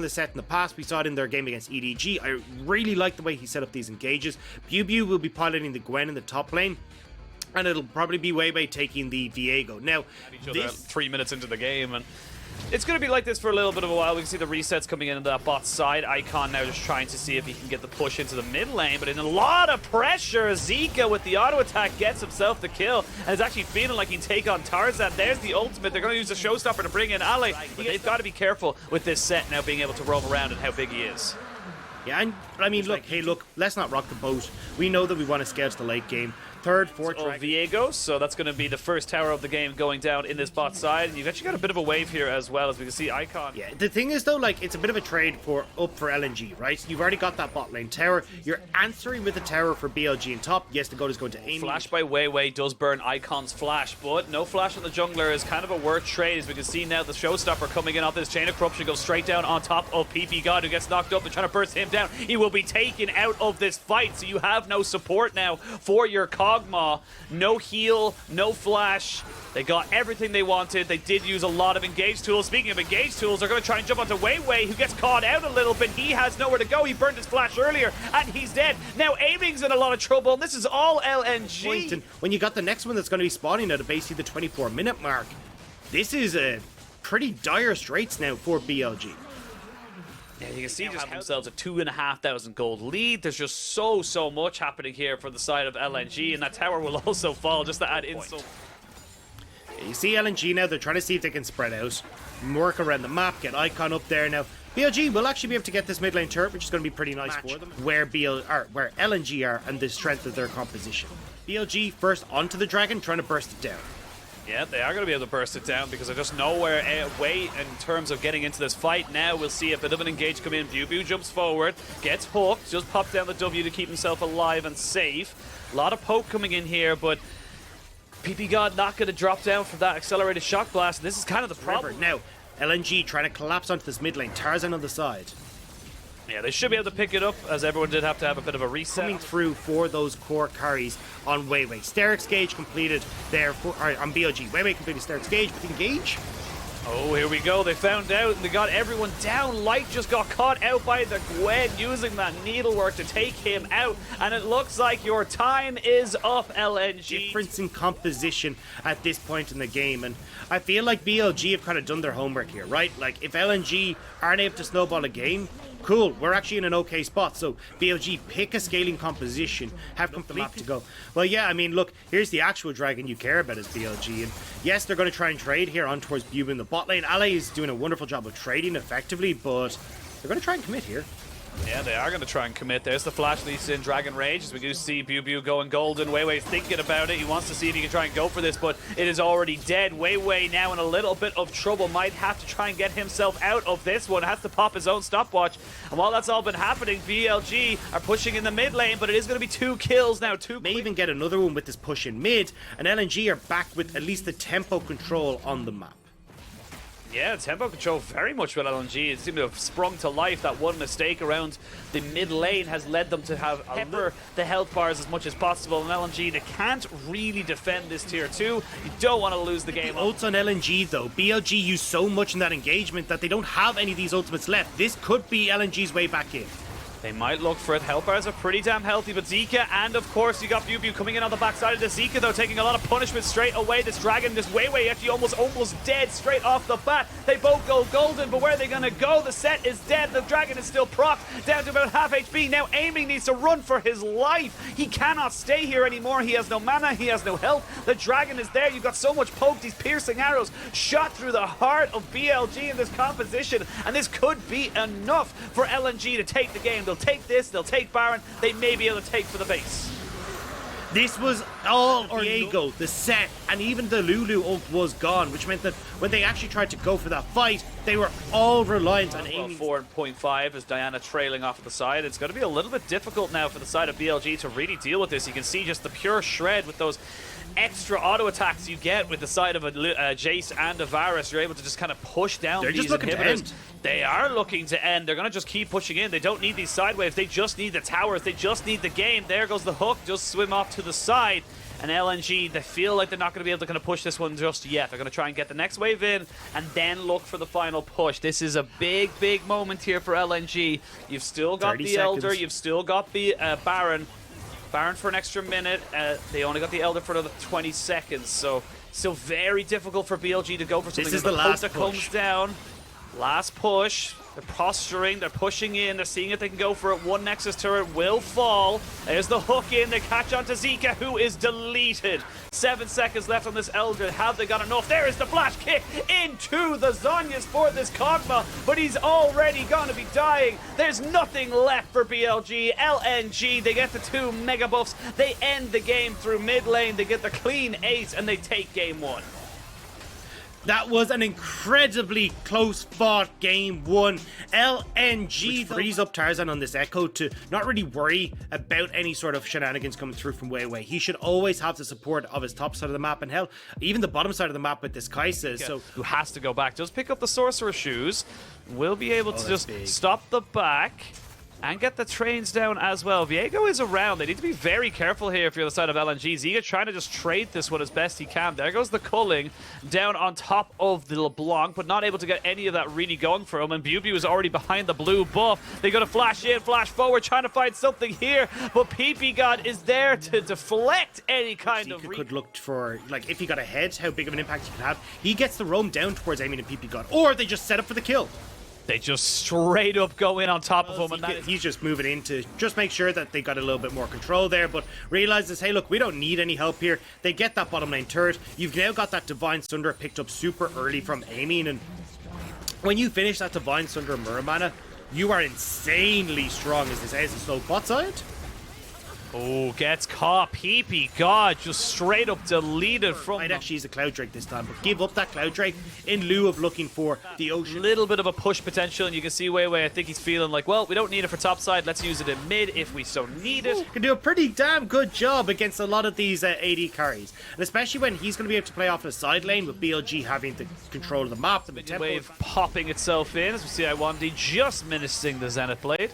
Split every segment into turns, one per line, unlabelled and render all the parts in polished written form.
the set in the past. We saw it in their game against EDG. I really like the way he set up these engages. Bilibi will be piloting the Gwen in the top lane, and it'll probably be Weiwei taking the Viego. Now,
this 3 minutes into the game, and it's going to be like this for a little bit of a while. We can see the resets coming into that bot side. Icon now just trying to see if he can get the push into the mid lane, but in a lot of pressure, Zika with the auto attack gets himself the kill, and is actually feeling like he can take on Tarzan. There's the ultimate. They're going to use the showstopper to bring in Ale. They've got to be careful with this set now, being able to roam around and how big he is.
Yeah, and I mean, look, hey, look, let's not rock the boat. We know that we want to scale to the late game. Third, fourth,
Viego, so that's going to be the first tower of the game going down in this bot side. And you've actually got a bit of a wave here as well, as we can see Icon.
Yeah, the thing is though, like, it's a bit of a trade for LNG, right? You've already got that bot lane tower. You're answering with a tower for BLG in top. Yes, the goat is going to aim.
Flash by Weiwei does burn Icon's flash, but no flash on the jungler is kind of a worth trade, as we can see now the showstopper coming in off this chain of corruption goes straight down on top of PP God, who gets knocked up. They're trying to burst him down. He will be taken out of this fight, so you have no support now for your Kog'Maw. No heal, no flash. They got everything they wanted. They did use a lot of engage tools. Speaking of engage tools, they're going to try and jump onto Weiwei, who gets caught out a little bit. He has nowhere to go. He burned his flash earlier, and he's dead. Now Aiming's in a lot of trouble, and this is all LNG.
When you got the next one that's going to be spawning at basically the 24-minute mark, this is a pretty dire straits now for BLG.
Yeah, you can see just have themselves a 2,500 gold lead. There's just so much happening here for the side of LNG, and that tower will also fall just to add insult.
You see LNG now, they're trying to see if they can spread out, work around the map, get Icon up there now. BLG will actually be able to get this mid lane turret, which is going to be pretty nice for them, where LNG are and the strength of their composition. BLG first onto the dragon, trying to burst it down.
Yeah, they are going to be able to burst it down because there's just nowhere away in terms of getting into this fight. Now we'll see a bit of an engage come in. Bilibi jumps forward, gets hooked, just pops down the W to keep himself alive and safe. A lot of poke coming in here, but PP God not going to drop down for that accelerated shock blast. And this is kind of the problem.
Now, LNG trying to collapse onto this mid lane. Tarzan on the side.
Yeah, they should be able to pick it up, as everyone did have to have a bit of a reset.
Coming through for those core carries on Weiwei. Steric's gauge completed there on BLG. Weiwei completed Steric's gauge, but engage.
Oh, here we go. They found out and they got everyone down. Light just got caught out by the Gwen using that needlework to take him out. And it looks like your time is up, LNG.
Difference in composition at this point in the game. And I feel like BLG have kind of done their homework here, right? Like, if LNG aren't able to snowball a game, cool, we're actually in an okay spot. So BLG pick a scaling composition, have complete map to go. Well, yeah, I mean, look, here's the actual dragon you care about is BLG. And yes, they're going to try and trade here on towards Bilibi in the bot lane. Ale is doing a wonderful job of trading effectively, but they're going to try and commit here.
Yeah, they are going to try and commit. There's the flash leads in Dragon Rage, as we do see Bilibi going golden. Weiwei thinking about it. He wants to see if he can try and go for this, but it is already dead. Weiwei now in a little bit of trouble. Might have to try and get himself out of this one. Has to pop his own stopwatch. And while that's all been happening, BLG are pushing in the mid lane, but it is going to be 2 kills now.
May even get another one with this push in mid, and LNG are back with at least the tempo control on the map.
Yeah, tempo control very much with LNG. It seemed to have sprung to life. That one mistake around the mid lane has led them to have pepper the health bars as much as possible. And LNG, they can't really defend this tier 2. You don't want to lose the game.
Ults on LNG though. BLG used so much in that engagement that they don't have any of these ultimates left. This could be LNG's way back in.
They might look for it. Health bars are pretty damn healthy, but Zika, and of course you got Bilibi coming in on the backside of the Zika though, taking a lot of punishment straight away. This dragon, this Weiwei actually almost dead straight off the bat. They both go golden, but where are they gonna go? The set is dead. The dragon is still procced down to about half HP. Now Aiming needs to run for his life. He cannot stay here anymore. He has no mana, he has no health. The dragon is there. You've got so much poke. These piercing arrows shot through the heart of BLG in this composition, and this could be enough for LNG to take the game. They'll take this, they'll take Baron, they may be able to take for the base.
This was all Viego, the set, and even the Lulu ult was gone, which meant that when they actually tried to go for that fight, they were all reliant on aiming.
4.5 as Diana trailing off at the side. It's going to be a little bit difficult now for the side of BLG to really deal with this. You can see just the pure shred with those extra auto attacks you get with the side of a Jace and a Varus. You're able to just kind of push down these inhibitors. They are looking to end. They're going to just keep pushing in. They don't need these side waves. They just need the towers. They just need the game. There goes the hook. Just swim off to the side. And LNG, they feel like they're not going to be able to kind of push this one just yet. They're going to try and get the next wave in and then look for the final push. This is a big, big moment here for LNG. You've still got the Elder, you've still got the Baron. Baron for an extra minute. They only got the Elder for another 20 seconds, so still very difficult for BLG to go for something.
This is the last push.
Comes down. Last push. They're posturing, they're pushing in, they're seeing if they can go for it. One Nexus turret will fall. There's the hook in, they catch onto Zika, who is deleted. 7 seconds left on this Elder. Have they got enough? There is the flash kick into the Zhonya's for this Kog'Maw, but he's already gonna be dying. There's nothing left for BLG. LNG, they get the 2 mega buffs. They end the game through mid lane. They get the clean ace, and they take game 1.
That was an incredibly close fought game 1. LNG frees up Tarzan on this Echo to not really worry about any sort of shenanigans coming through from Weiwei. He should always have the support of his top side of the map, and hell, even the bottom side of the map with this Kai'Sa. So
who has to go back, just pick up the Sorcerer shoes, will be able to just stop the back and get the trains down as well. Viego is around. They need to be very careful here if you're the side of LNG. Ziga trying to just trade this one as best he can. There goes the culling down on top of the LeBlanc, but not able to get any of that really going for him. And Bubu is already behind the blue buff. They got to flash in, flash forward, trying to find something here. But PP God is there to deflect any kind of...
could look for, like, if he got ahead, how big of an impact he could have. He gets the roam down towards aiming and PP God. Or they just set up for the kill.
They just straight up go in on top of him, and
he's just moving in to just make sure that they got a little bit more control there, but realizes, hey, look, we don't need any help here. They get that bottom lane turret. You've now got that Divine Sunder picked up super early from aiming, and when you finish that Divine Sunder Muramana, you are insanely strong as this is. So bot side.
Oh, gets caught. PP God just straight up deleted from
Might actually use a Cloud Drake this time, but give up that Cloud Drake in lieu of looking for the Ocean.
Little bit of a push potential, and you can see Weiwei, I think he's feeling like, well, we don't need it for top side, let's use it in mid if we so need it.
Can do a pretty damn good job against a lot of these AD carries, and especially when he's going to be able to play off the side lane with BLG having the control of the map. The
wave popping itself in, as we see I1D just menacing the Zenith Blade.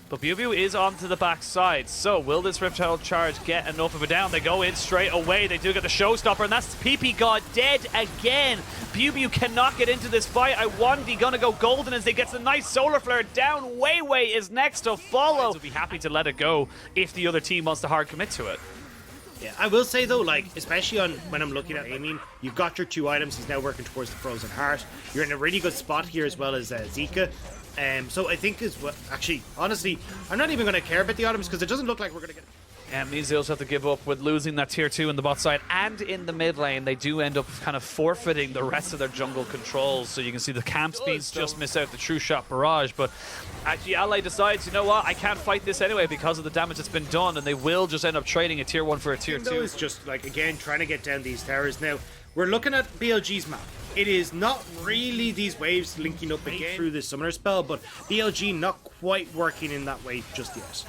But Bubu is onto the backside, so will this Rift Herald charge get enough of it down? They go in straight away, they do get the showstopper, and that's PP God dead again. Bubu cannot get into this fight. I1D gonna go golden as they get the nice solar flare down. Weiwei is next to follow. Will be happy to let it go if the other team wants to hard commit to it.
Yeah, I will say though, like, especially on when I'm looking at aiming, you've got your 2 items. He's now working towards the Frozen Heart. You're in a really good spot here as well as Zika. So I think is what actually, honestly, I'm not even going to care about the items because it doesn't look like we're going to get.
And means they also have to give up with losing that tier 2 in the bot side and in the mid lane. They do end up kind of forfeiting the rest of their jungle controls. So you can see the camp speeds just miss out the true shot barrage. But actually, Ally decides, you know what, I can't fight this anyway because of the damage that's been done, and they will just end up trading a tier 1 for a tier 2.
It's just like, again, trying to get down these towers. Now we're looking at BLG's map. It is not really these waves linking up again through the summoner spell, but BLG not quite working in that way just yet.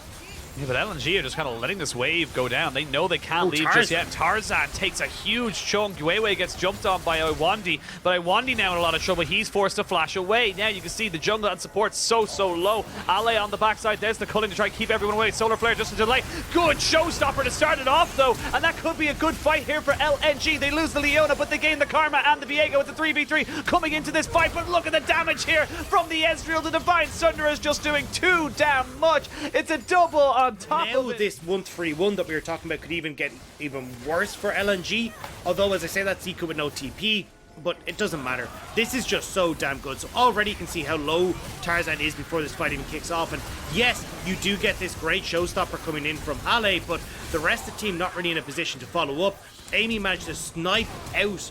Yeah, but LNG are just kind of letting this wave go down. They know they can't leave just yet. Tarzan takes a huge chunk. Weiwei gets jumped on by I1D, but I1D now in a lot of trouble. He's forced to flash away. Now you can see the jungle and support so low. Ale on the backside. There's the culling to try and keep everyone away. Solar Flare just a delay. Good showstopper to start it off, though, and that could be a good fight here for LNG. They lose the Leona, but they gain the Karma and the Viego with the 3v3 coming into this fight. But look at the damage here from the Ezreal. The Divine Sunder is just doing too damn much. It's a double on top
now
of it.
This 1-3-1 that we were talking about could even get even worse for LNG, although as I say that Zika with no TP, but it doesn't matter. This is just so damn good. So already you can see how low Tarzan is before this fight even kicks off, and yes, you do get this great showstopper coming in from Ale, but the rest of the team not really in a position to follow up. Amy managed to snipe out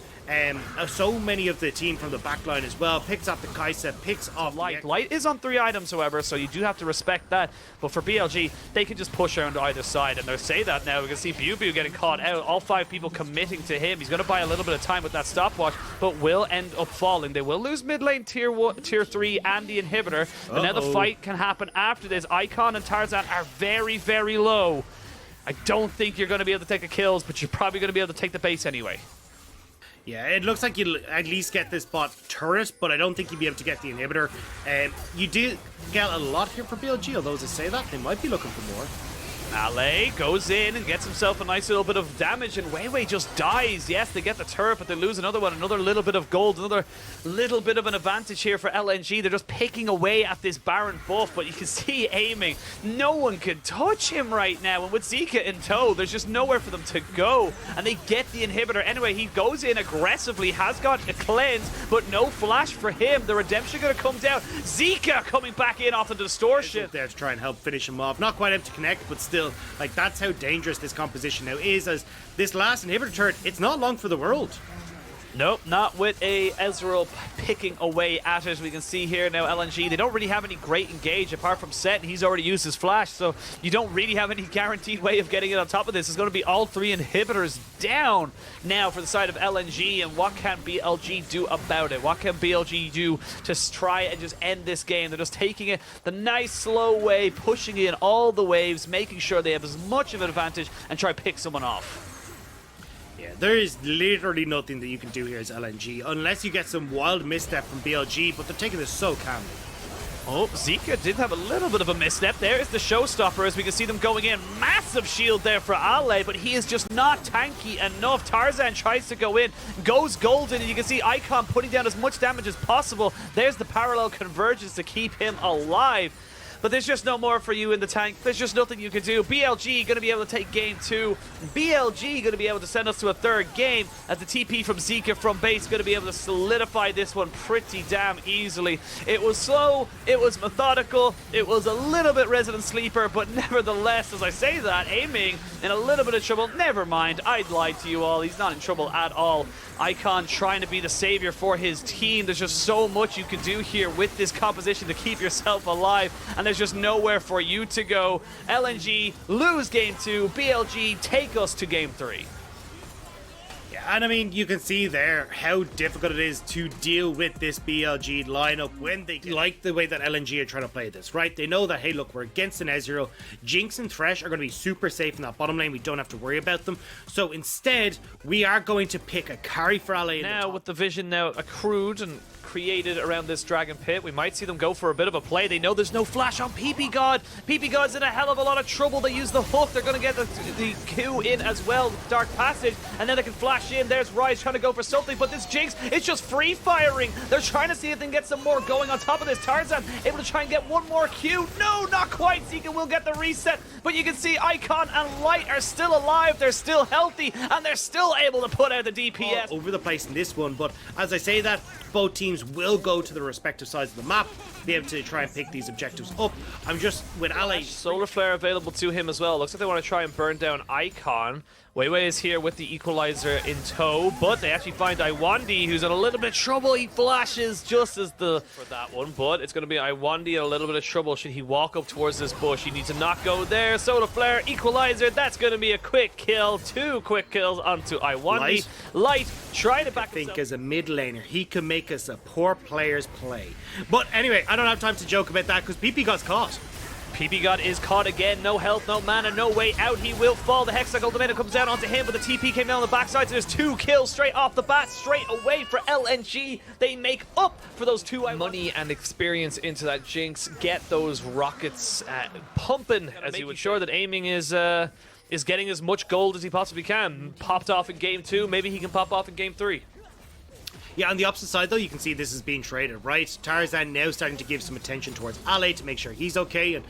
so many of the team from the backline as well. Picks up the Kai'Sa, picks off
Light. Light is on 3 items, however, so you do have to respect that. But for BLG, they can just push around to either side, and they'll say that now. We can see Bubu getting caught out. All 5 people committing to him. He's going to buy a little bit of time with that stopwatch, but will end up falling. They will lose mid lane tier 3 and the inhibitor. But now the fight can happen after this. Icon and Tarzan are very, very low. I don't think you're going to be able to take the kills, but you're probably going to be able to take the base anyway.
Yeah, it looks like you'll at least get this bot turret, but I don't think you'll be able to get the inhibitor. You do get a lot here for BLG, although as I say that, they might be looking for more.
Ale goes in and gets himself a nice little bit of damage, and Weiwei just dies. Yes, they get the turret, but they lose another one. Another little bit of gold, another little bit of an advantage here for LNG. They're just picking away at this Baron buff, but you can see aiming. No one can touch him right now, and with Zika in tow, there's just nowhere for them to go, and they get the inhibitor. Anyway, he goes in aggressively, has got a cleanse, but no flash for him. The redemption going to come down. Zika coming back in off the distortion.
There to try and help finish him off. Not quite able to connect, but still, like, that's how dangerous this composition now is, as this last inhibitor turret, it's not long for the world.
Nope, not with a Ezreal picking away at it. We can see here now LNG, they don't really have any great engage apart from Set, and he's already used his flash, so you don't really have any guaranteed way of getting it on top of this. It's going to be all three inhibitors down now for the side of LNG, and what can BLG do about it? What can BLG do to try and just end this game? They're just taking it the nice slow way, pushing in all the waves, making sure they have as much of an advantage and try to pick someone off.
Yeah, there is literally nothing that you can do here as LNG, unless you get some wild misstep from BLG, but they're taking this so calmly.
Oh, Zika did have a little bit of a misstep. There is the showstopper as we can see them going in. Massive shield there for Ale, but he is just not tanky enough. Tarzan tries to go in, goes golden, and you can see Icon putting down as much damage as possible. There's the parallel convergence to keep him alive. But there's just no more for you in the tank. There's just nothing you can do. BLG going to be able to take game 2. BLG going to be able to send us to a third game as the TP from Zika from base going to be able to solidify this one pretty damn easily. It was slow, it was methodical, it was a little bit Resident Sleeper, but nevertheless, as I say that, aiming in a little bit of trouble. Never mind, I'd lied to you all. He's not in trouble at all. Icon trying to be the savior for his team. There's just so much you can do here with this composition to keep yourself alive, and there's just nowhere for you to go. LNG lose game 2, BLG take us to game 3.
Yeah, and I mean, you can see there how difficult it is to deal with this BLG lineup when they like the way that LNG are trying to play this, right? They know that, hey, look, we're against an Ezreal. Jinx and Thresh are going to be super safe in that bottom lane. We don't have to worry about them. So instead, we are going to pick a carry for LA.
Now, with the vision now accrued and created around this Dragon Pit, we might see them go for a bit of a play. They know there's no flash on PP God. PP God's in a hell of a lot of trouble. They use the hook. They're going to get the Q in as well, Dark Passage, and then they can flash in. There's Rise trying to go for something, but this Jinx, it's just free firing. They're trying to see if they can get some more going on top of this. Tarzan able to try and get one more Q. No, not quite. Zika will get the reset, but you can see Icon and Light are still alive. They're still healthy, and they're still able to put out the DPS.
All over the place in this one, but as I say that, both teams will go to the respective sides of the map, be able to try and pick these objectives up. I'm just with Ale.
Solar Flare available to him as well. Looks like they want to try and burn down Icon. Weiwei is here with the equalizer in tow, but they actually find I1D, who's in a little bit of trouble. He flashes just as for that one, but it's going to be I1D in a little bit of trouble. Should he walk up towards this bush? He needs to not go there. Solar Flare, equalizer. That's going to be a quick kill. 2 quick kills onto I1D. Light trying to back
himself. As a mid laner, he can make us a poor player's play. But anyway, I don't have time to joke about that because PP got caught.
PP God is caught again. No health, no mana, no way out. He will fall. The Hextech ultimate comes down onto him, but the TP came down on the backside, so there's 2 kills straight off the bat, straight away for LNG. They make up for those 2 money and experience into that Jinx. Get those rockets pumping as he would sure that aiming is getting as much gold as he possibly can. Popped off in game 2. Maybe he can pop off in game 3.
Yeah, on the opposite side, though, you can see this is being traded, right? Tarzan now starting to give some attention towards Ale to make sure he's okay, and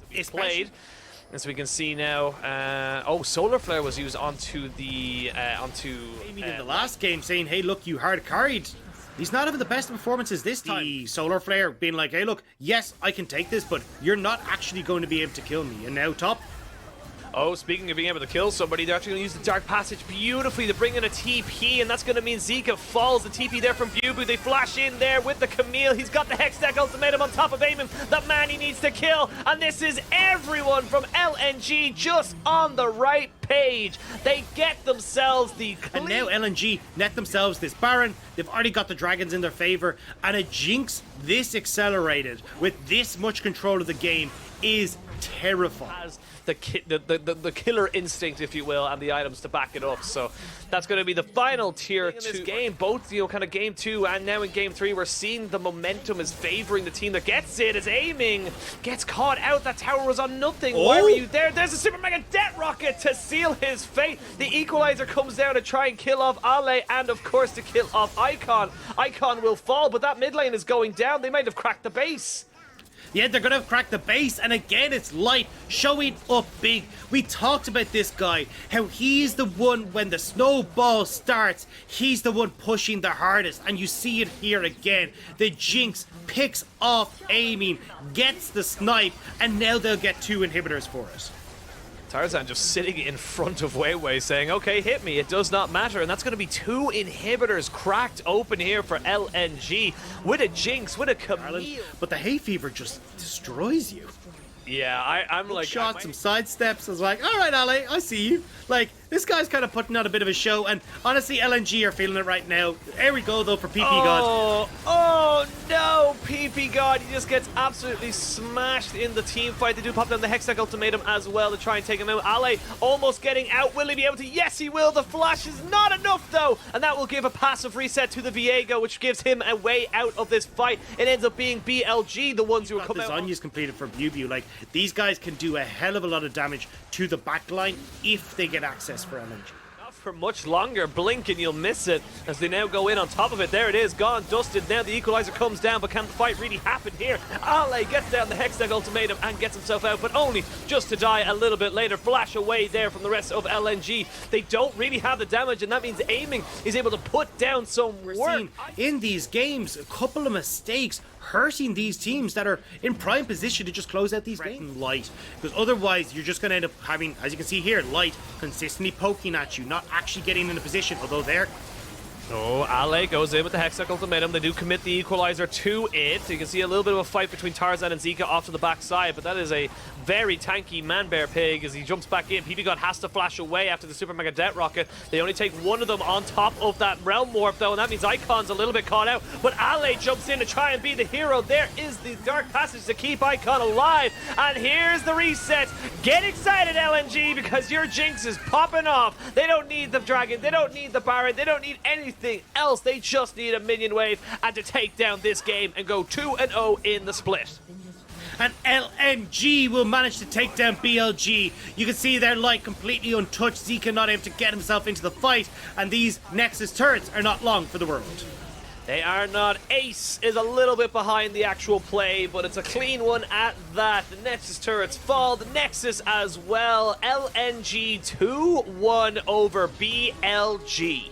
it's
played. As we can see now, oh, Solar Flare was used onto the,
in the last game saying, hey, look, you hard carried. He's not having the best performances this time. The Solar Flare being like, hey, look, yes, I can take this, but you're not actually going to be able to kill me. And now top.
Oh, speaking of being able to kill somebody, they're actually going to use the Dark Passage beautifully to bring in a TP, and that's going to mean Zika falls. The TP there from Bilibi. They flash in there with the Camille. He's got the Hextech ultimatum on top of Eamon, the man he needs to kill, and this is everyone from LNG just on the right page. They get themselves the
And now LNG net themselves this Baron. They've already got the dragons in their favor, and a Jinx this accelerated with this much control of the game is terrifying.
Has the killer instinct, if you will, and the items to back it up. So that's going to be the final tier in this game. Both, kind of game 2 and now in game 3, we're seeing the momentum is favoring the team that gets it. Is aiming, gets caught out. That tower was on nothing. Why were you there? There's a super mega death rocket to seal his fate. The equalizer comes down to try and kill off Ale, and of course to kill off Icon. Icon will fall, but that mid lane is going down. They might have cracked the base.
Yeah, they're going to have cracked the base, and again, it's Light showing up big. We talked about this guy, how he's the one, when the snowball starts, he's the one pushing the hardest, and you see it here again. The Jinx picks off aiming, gets the snipe, and now they'll get 2 inhibitors for it.
Tarzan just sitting in front of Weiwei saying, okay, hit me, it does not matter. And that's going to be 2 inhibitors cracked open here for LNG with a Jinx, with a Camille.
But the hay fever just destroys you.
Yeah, I'm like...
Shot, some side steps. I was like, all right, Ale, I see you. Like, this guy's kind of putting on a bit of a show, and honestly, LNG are feeling it right now. There we go, though, for PP God.
Oh, no, PP God. He just gets absolutely smashed in the team fight. They do pop down the Hextech ultimatum as well to try and take him out. Ale almost getting out. Will he be able to? Yes, he will. The flash is not enough, though, and that will give a passive reset to the Viego, which gives him a way out of this fight. It ends up being BLG, the ones who are coming out.
Zhonya's completed for Bilibi. Like, these guys can do a hell of a lot of damage to the backline if they get access for LNG.
Not for much longer. Blink and you'll miss it as they now go in on top of it. There it is, gone, dusted. Now the equalizer comes down, but can the fight really happen here? Ale gets down the Hextech ultimatum and gets himself out, but only just to die a little bit later. Flash away there from the rest of LNG. They don't really have the damage, and that means aiming is able to put down some work.
In these games, a couple of mistakes hurting these teams that are in prime position to just close out these games. Light, because otherwise you're just going to end up having, as you can see here, Light consistently poking at you, not actually getting in a position, although they're...
Oh, Ale goes in with the Hextech ultimatum. They do commit the equalizer to it. So you can see a little bit of a fight between Tarzan and Zika off to the backside, but that is a very tanky Man-Bear Pig as he jumps back in. PP God has to flash away after the Super Mega Det Rocket. They only take 1 of them on top of that Realm Warp, though, and that means Icon's a little bit caught out. But Ale jumps in to try and be the hero. There is the Dark Passage to keep Icon alive. And here's the reset. Get excited, LNG, because your Jinx is popping off. They don't need the Dragon. They don't need the Baron. They don't need anything else. They just need a minion wave and to take down this game and go 2-0 in the split.
And LNG will manage to take down BLG. You can see their Light completely untouched. Zika not able to get himself into the fight, and these Nexus turrets are not long for the world.
They are not. Ace is a little bit behind the actual play, but it's a clean one at that. The Nexus turrets fall, the Nexus as well. LNG 2-1 over BLG.